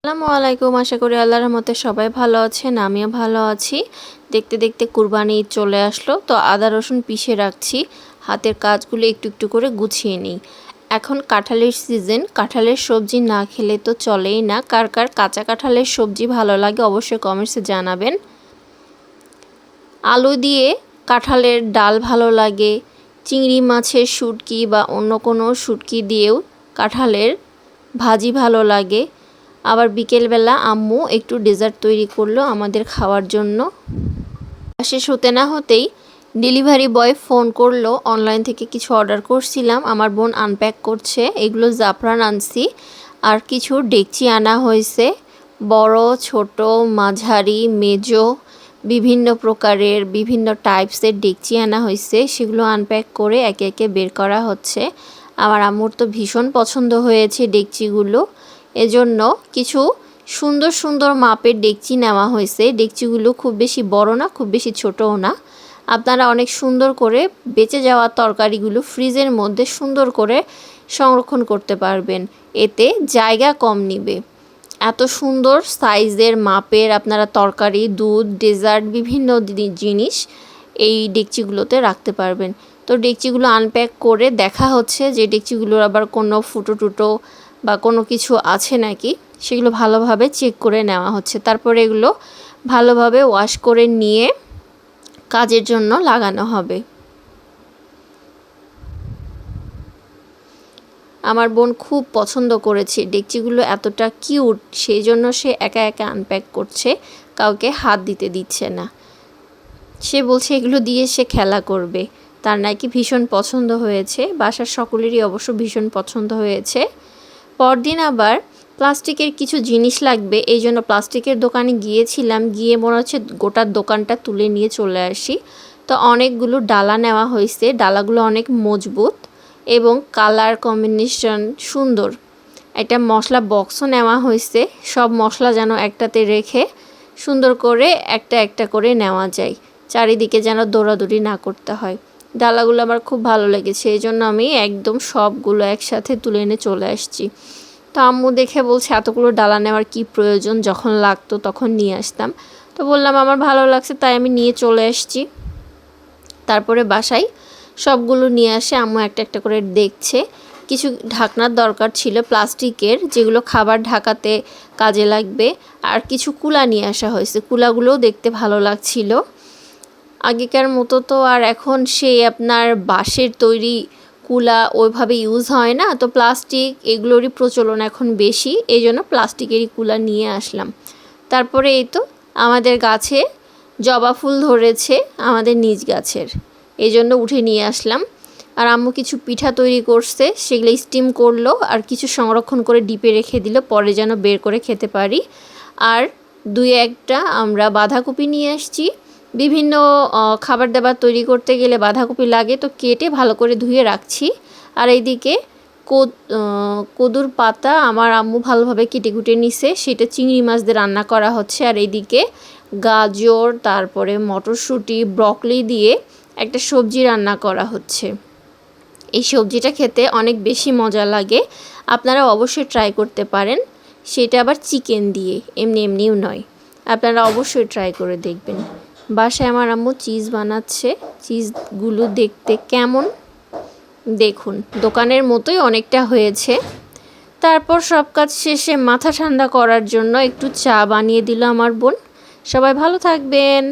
আসসালামু আলাইকুম। আশা করি আল্লাহর রহমতে সবাই ভালো আছেন, আমিও ভালো আছি। দেখতে দেখতে কুরবানি ঈদ চলে আসলো, তো আদা রসুন পিষে রাখছি। হাতের কাজগুলো একটু একটু করে গুছিয়ে নিই। এখন কাঁঠালের সিজন, কাঁঠালের সবজি না খেলে তো চলেই না। কার কার কাঁচা কাঁঠালের সবজি ভালো লাগে অবশ্যই কমেন্টসে জানাবেন। আলু দিয়ে কাঁঠালের ডাল ভালো লাগে, চিংড়ি মাছের শুটকি বা অন্য কোনো শুটকি দিয়েও কাঁঠালের ভাজি ভালো লাগে। আবার বিকেলবেলা আম্মু একটু ডেজার্ট তৈরি করলো আমাদের খাওয়ার জন্য। শেষ হতে না হতেই ডেলিভারি বয় ফোন করলো। অনলাইন থেকে কিছু অর্ডার করছিলাম, আমার বোন আনপ্যাক করছে। এগুলো জাফরান আনছি, আর কিছু ডেকচি আনা হয়েছে, বড় ছোট মাঝারি মেজো বিভিন্ন প্রকারের বিভিন্ন টাইপসের ডেকচি আনা হয়েছে। সেগুলো আনপ্যাক করে একে একে বের করা হচ্ছে। আমার আম্মুর তো ভীষণ পছন্দ হয়েছে ডেকচিগুলো, এজন্য কিছু সুন্দর সুন্দর মাপের ডেকচি নেওয়া হয়েছে। ডেকচিগুলো খুব বেশি বড় না, খুব বেশি ছোটও না। আপনারা অনেক সুন্দর করে বেঁচে যাওয়া তরকারিগুলো ফ্রিজের মধ্যে সুন্দর করে সংরক্ষণ করতে পারবেন, এতে জায়গা কম নিবে। এত সুন্দর সাইজের মাপের আপনারা তরকারি, দুধ, ডেজার্ট বিভিন্ন জিনিস এই ডেকচিগুলোতে রাখতে পারবেন। তো ডেকচিগুলো আনপ্যাক করে দেখা হচ্ছে যে ডেকচিগুলোর আবার কোনো ফুটো টুটো বা কোনো কিছু আছে নাকি, সেগুলো ভালোভাবে চেক করে নেওয়া হচ্ছে। তারপরে এগুলো ভালোভাবে ওয়াশ করে নিয়ে কাজের জন্য লাগানো হবে। আমার বোন খুব পছন্দ করেছে ডেকচিগুলো, এতটা কিউট, সেই জন্য সে একা একা আনপ্যাক করছে, কাউকে হাত দিতে দিচ্ছে না। সে বলছে এগুলো দিয়ে সে খেলা করবে, তার নাকি ভীষণ পছন্দ হয়েছে। বাসার সকলেরই অবশ্য ভীষণ পছন্দ হয়েছে। পরদিন আবার প্লাস্টিকের কিছু জিনিস লাগবে, এই জন্য প্লাস্টিকের দোকানে গিয়েছিলাম। গিয়ে মনে হচ্ছে গোটা দোকানটা তুলে নিয়ে চলে আসি। তো অনেকগুলো ডালা নেওয়া হয়েছে, ডালাগুলো অনেক মজবুত এবং কালার কম্বিনেশন সুন্দর। একটা মশলা বক্সও নেওয়া হয়েছে, সব মশলা যেন একটাতে রেখে সুন্দর করে একটা একটা করে নেওয়া যায়, চারিদিকে যেন দৌড়াদৌড়ি না করতে হয়। ডালাগুলো আমার খুব ভালো লেগেছে, এই জন্য আমি একদম সবগুলো একসাথে তুলে এনে চলে আসছি। তো আম্মু দেখে বলছে এতগুলো ডালা নেওয়ার কি প্রয়োজন, যখন লাগতো তখন নিয়ে আসতাম। তো বললাম আমার ভালো লাগছে তাই আমি নিয়ে চলে আসছি। তারপরে বাসায় সবগুলো নিয়ে আসে, আম্মু একটা একটা করে দেখছে। কিছু ঢাকনার দরকার ছিল প্লাস্টিকের, যেগুলো খাবার ঢাকাতে কাজে লাগবে। আর কিছু কুলা নিয়ে আসা হয়েছে, কুলাগুলোও দেখতে ভালো লাগছিল। আগেকার মতো তো আর এখন সেই আপনার বাঁশের তৈরি কুলা ওইভাবে ইউজ হয় না, তো প্লাস্টিক এগুলোরই প্রচলন এখন বেশি, এই জন্য প্লাস্টিকেরই কুলা নিয়ে আসলাম। তারপরে এই তো আমাদের গাছে জবা ফুল ধরেছে, আমাদের নিজ গাছের, এই জন্য উঠে নিয়ে আসলাম। আর আম্মু কিছু পিঠা তৈরি করছে, সেগুলো স্টিম করলো আর কিছু সংরক্ষণ করে ডিপে রেখে দিল, পরে যেন বের করে খেতে পারি। আর দুই একটা আমরা বাঁধাকপি নিয়ে আসছি। বিভিন্ন খাবার দাবার তৈরি করতে গেলে বাঁধাকপি লাগে, তো কেটে ভালো করে ধুয়ে রাখছি। আর এইদিকে কদুর পাতা আমার আম্মু ভালোভাবে কেটে কুটে নিছে, সেটা চিংড়ি মাছ দিয়ে রান্না করা হচ্ছে। আর এইদিকে গাজর, তারপরে মটরশুঁটি, ব্রকলি দিয়ে একটা সবজি রান্না করা হচ্ছে। এই সবজিটা খেতে অনেক বেশি মজা লাগে, আপনারা অবশ্যই ট্রাই করতে পারেন। সেটা আবার চিকেন দিয়ে, এমনি এমনিও নয়, আপনারা অবশ্যই ট্রাই করে দেখবেন। বাসায় আমার আম্মু চিজ বানাচ্ছে, চিজগুলো দেখতে কেমন দেখুন, দোকানের মতোই অনেকটা হয়েছে। তারপর সব কাজ শেষে মাথা ঠান্ডা করার জন্য একটু চা বানিয়ে দিল আমার বোন। সবাই ভালো থাকবেন।